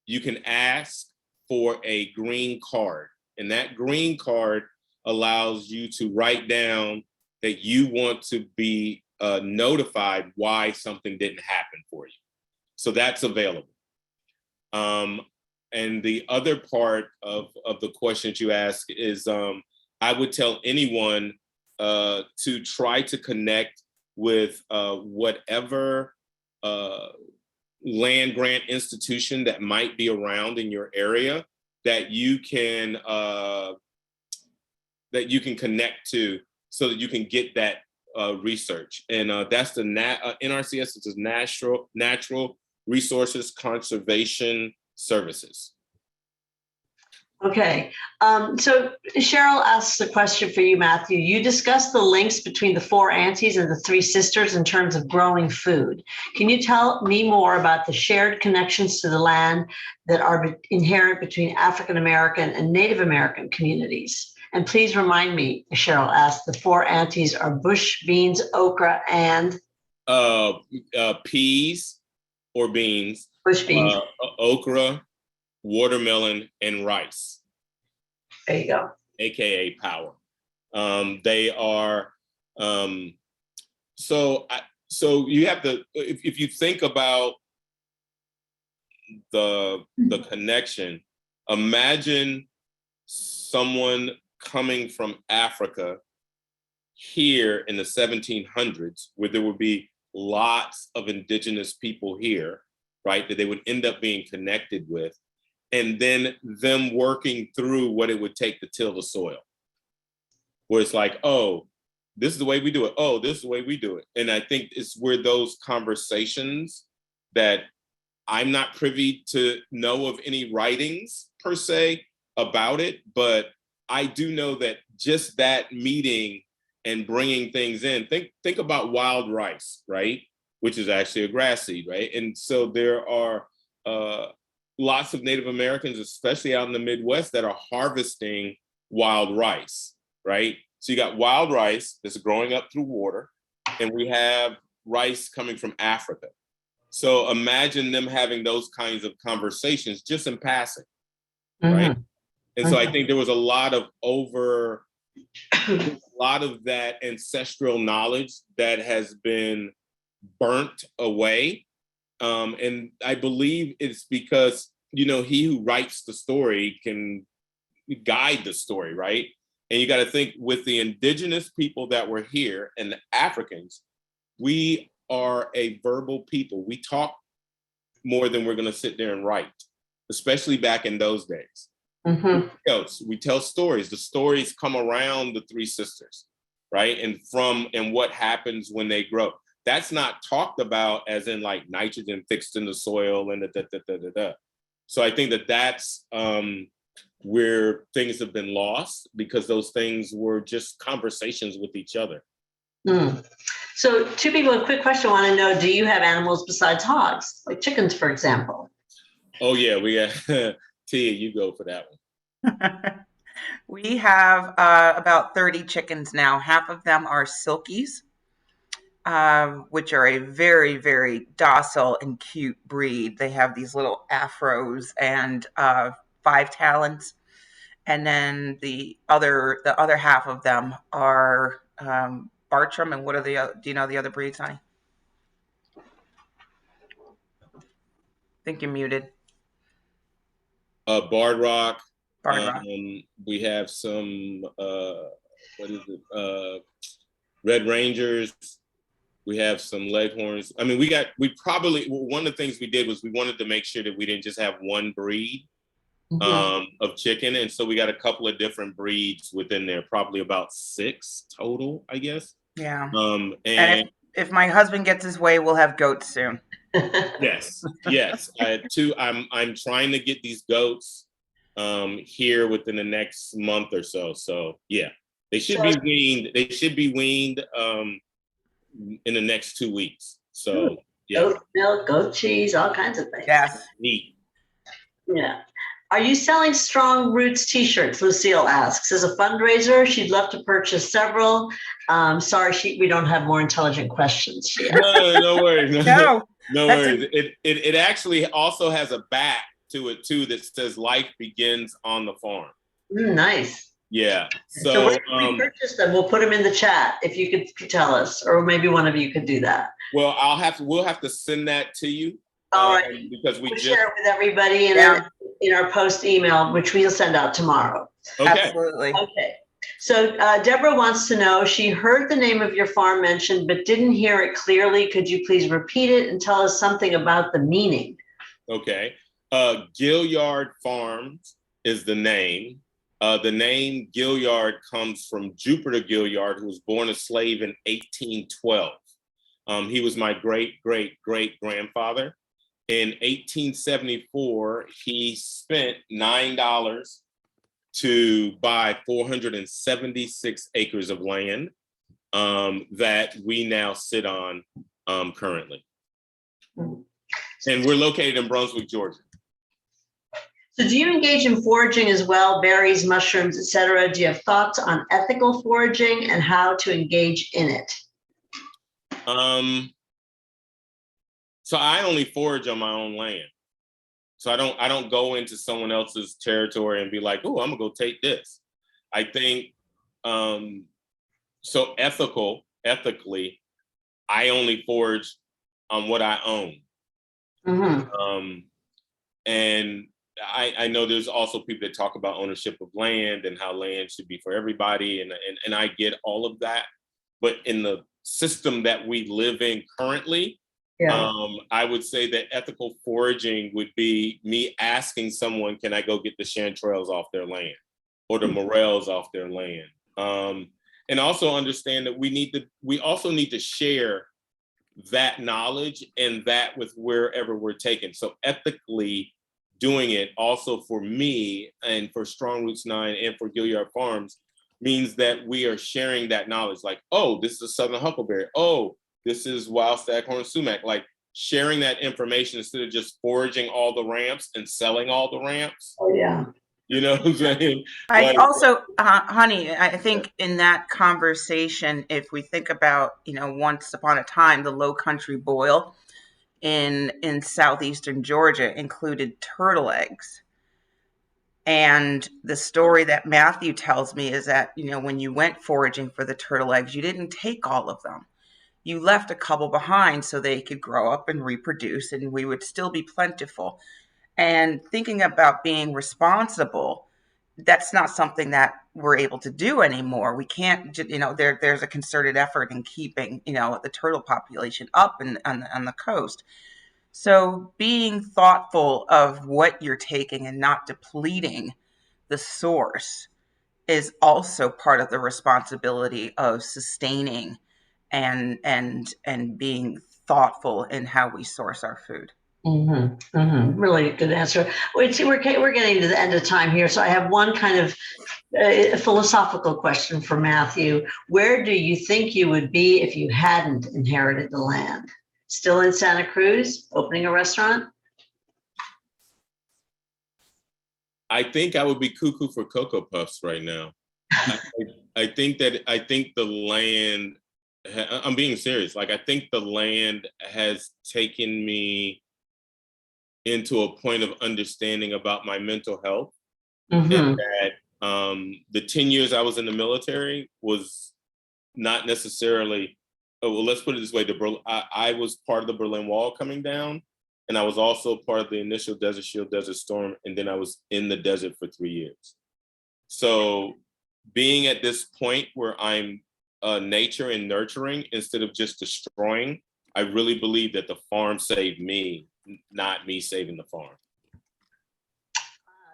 you can ask for a green card. And that green card allows you to write down that you want to be notified why something didn't happen for you. So that's available. And the other part of the question that you ask is, I would tell anyone to try to connect with whatever land grant institution that might be around in your area that you can connect to, so that you can get that research. And that's the NRCS, which is Natural Resources Conservation Services. Okay, so Cheryl asks a question for you, Matthew. You discussed the links between the 4 aunties and the 3 sisters in terms of growing food. Can you tell me more about the shared connections to the land that are inherent between African American and Native American communities? And please remind me, Cheryl asked, the 4 aunties are bush beans, okra, and? Peas or beans. Bush beans. Okra, watermelon, and rice. There you go. AKA power. They are, so you have to, if you think about the connection, imagine someone coming from Africa here in the 1700s, where there would be lots of indigenous people here, right, that they would end up being connected with, and then them working through what it would take to till the soil. Where it's like, oh, this is the way we do it. Oh, this is the way we do it. And I think it's where those conversations that I'm not privy to know of any writings per se about it, but I do know that just that meeting and bringing things in, think about wild rice, right? Which is actually a grass seed, right? And so there are lots of Native Americans, especially out in the Midwest, that are harvesting wild rice, right? So you got wild rice that's growing up through water, and we have rice coming from Africa. So imagine them having those kinds of conversations just in passing, right? And so I think there was a lot of that ancestral knowledge that has been burnt away. And I believe it's because, you know, he who writes the story can guide the story, right? And you got to think, with the indigenous people that were here and the Africans, we are a verbal people. We talk more than we're going to sit there and write, especially back in those days. We tell stories. The stories come around the 3 sisters, right? And what happens when they grow. That's not talked about as in like nitrogen fixed in the soil and So I think that's where things have been lost, because those things were just conversations with each other. So 2 people, a quick question, want to know, do you have animals besides hogs, like chickens, for example? Oh yeah, we got Tia, you go for that one. We have about 30 chickens now. Half of them are silkies, which are a very, very docile and cute breed. They have these little afros and 5 talons. And then the other half of them are Bartram. And what are do you know the other breeds, honey? I think you're muted. Barred Rock. We have some, what is it? Red Rangers. We have some leghorns. I mean, one of the things we did was we wanted to make sure that we didn't just have one breed of chicken. And so we got a couple of different breeds within there, probably about 6 total, I guess. Yeah. And if my husband gets his way, we'll have goats soon. yes. I'm trying to get these goats here within the next month or so. So yeah, they should be weaned. They should be weaned in the next 2 weeks. So yeah. Goat milk, goat cheese, all kinds of things. Yes. Neat. Yeah. Are you selling Strong Roots t-shirts? Lucille asks. As a fundraiser, she'd love to purchase several. Sorry, we don't have more intelligent questions. No worries. No worries. It actually also has a back to it too that says "Life begins on the farm." Nice. Yeah. So where can we purchase them? We'll put them in the chat if you could tell us, or maybe one of you could do that. Well, we'll have to send that to you. All right. Because we'll share it with everybody in our post email, which we'll send out tomorrow. Okay. Absolutely. Okay. So Deborah wants to know, she heard the name of your farm mentioned, but didn't hear it clearly. Could you please repeat it and tell us something about the meaning? Okay. Gilliard Farms is the name. The name Gilliard comes from Jupiter Gilliard, who was born a slave in 1812. He was my great-great-great-grandfather. In 1874, he spent $9 to buy 476 acres of land that we now sit on currently. And we're located in Brunswick, Georgia. So do you engage in foraging as well, berries, mushrooms, etc.? Do you have thoughts on ethical foraging and how to engage in it? So I only forage on my own land. So I don't go into someone else's territory and be like, oh, I'm gonna go take this. I think so ethically, I only forage on what I own. And I know there's also people that talk about ownership of land and how land should be for everybody, and I get all of that. But in the system that we live in currently, I would say that ethical foraging would be me asking someone, can I go get the chanterelles off their land or the morels off their land? And also understand that we also need to share that knowledge and that with wherever we're taken. So ethically doing it also for me and for Strong Roots 9 and for Gilliard Farms means that we are sharing that knowledge. Like, oh, this is a southern huckleberry. Oh, this is wild staghorn sumac. Like sharing that information instead of just foraging all the ramps and selling all the ramps. Oh yeah. You know what I'm saying? I also, honey, I think in that conversation, if we think about, once upon a time, the low country boil in southeastern Georgia included turtle eggs. And the story that Matthew tells me is that, when you went foraging for the turtle eggs, you didn't take all of them. You left a couple behind so they could grow up and reproduce, and we would still be plentiful. And thinking about being responsible, that's not something that we're able to do anymore. We can't, there's a concerted effort in keeping, the turtle population up on the coast. So being thoughtful of what you're taking and not depleting the source is also part of the responsibility of sustaining and being thoughtful in how we source our food. Really good answer. We're getting to the end of time here, so I have one kind of philosophical question for Matthew. Where do you think you would be if you hadn't inherited the land? Still in Santa Cruz, opening a restaurant? I think I would be cuckoo for Cocoa Puffs right now. I think the land, I'm being serious. Like, I think the land has taken me into a point of understanding about my mental health. And that the 10 years I was in the military was not necessarily, let's put it this way, I was part of the Berlin Wall coming down, and I was also part of the initial Desert Shield, Desert Storm, and then I was in the desert for 3 years. So being at this point where I'm nature and nurturing instead of just destroying. I really believe that the farm saved me, not me saving the farm.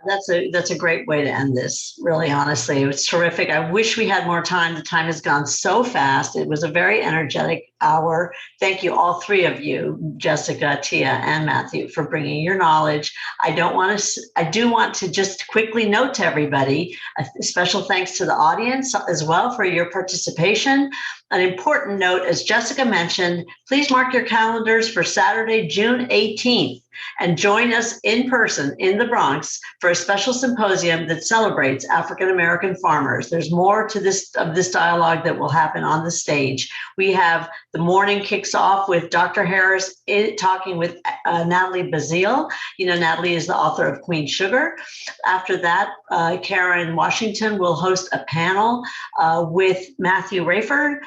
That's a great way to end this, really, honestly. It was terrific. I wish we had more time. The time has gone so fast. It was a very energetic hour. Thank you, all three of you, Jessica, Tia, and Matthew, for bringing your knowledge. I do want to just quickly note to everybody, a special thanks to the audience as well for your participation. An important note, as Jessica mentioned, please mark your calendars for Saturday, June 18th, and join us in person in the Bronx for a special symposium that celebrates African-American farmers. There's more to this dialogue that will happen on the stage. We have the morning kicks off with Dr. Harris talking with Natalie Bazile. You know, Natalie is the author of Queen Sugar. After that, Karen Washington will host a panel with Matthew Raiford,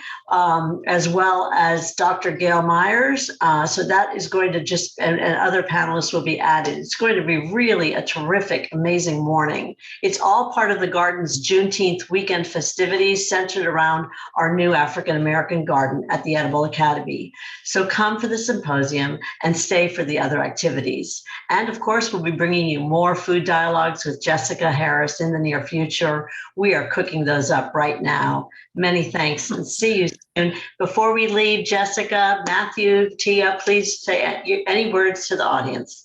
as well as Dr. Gail Myers. So that is going to and other panelists will be added. It's going to be really a terrific, amazing morning. It's all part of the garden's Juneteenth weekend festivities centered around our new African-American garden at the Edible Academy. So come for the symposium and stay for the other activities. And of course, we'll be bringing you more food dialogues with Jessica Harris in the near future. We are cooking those up right now. Many thanks and see you soon. Before we leave, Jessica, Matthew, Tia, please say any words to the audience.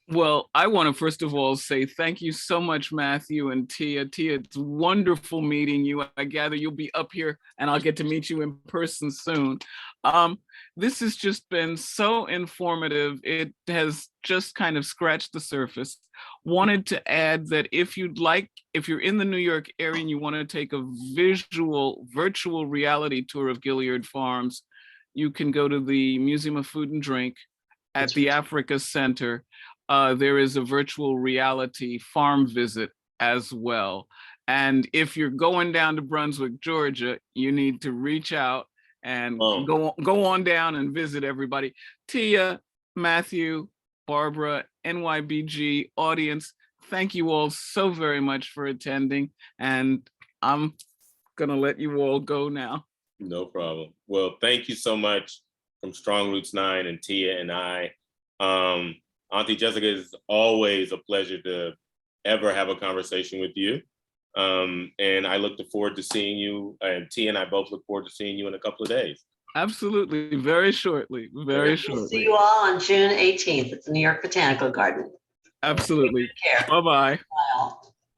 Well, I want to first of all say thank you so much, Matthew and Tia. Tia, it's wonderful meeting you. I gather you'll be up here and I'll get to meet you in person soon. This has just been so informative. It has just kind of scratched the surface. Wanted to add that if you're in the New York area and you want to take a virtual reality tour of Gilliard Farms, you can go to the Museum of Food and Drink at the Africa Center. There is a virtual reality farm visit as well. And if you're going down to Brunswick, Georgia, you need to reach out and go on down and visit everybody. Tia, Matthew, Barbara, NYBG audience, thank you all so very much for attending. And I'm gonna let you all go now. No problem. Well, thank you so much from Strong Roots 9 and Tia and I. Auntie Jessica, it's always a pleasure to ever have a conversation with you. And I look forward to seeing you, and Tia and I both look forward to seeing you in a couple of days. Absolutely, very shortly, very shortly. See you all on June 18th at the New York Botanical Garden. Absolutely. Take care. Bye-bye. Bye all.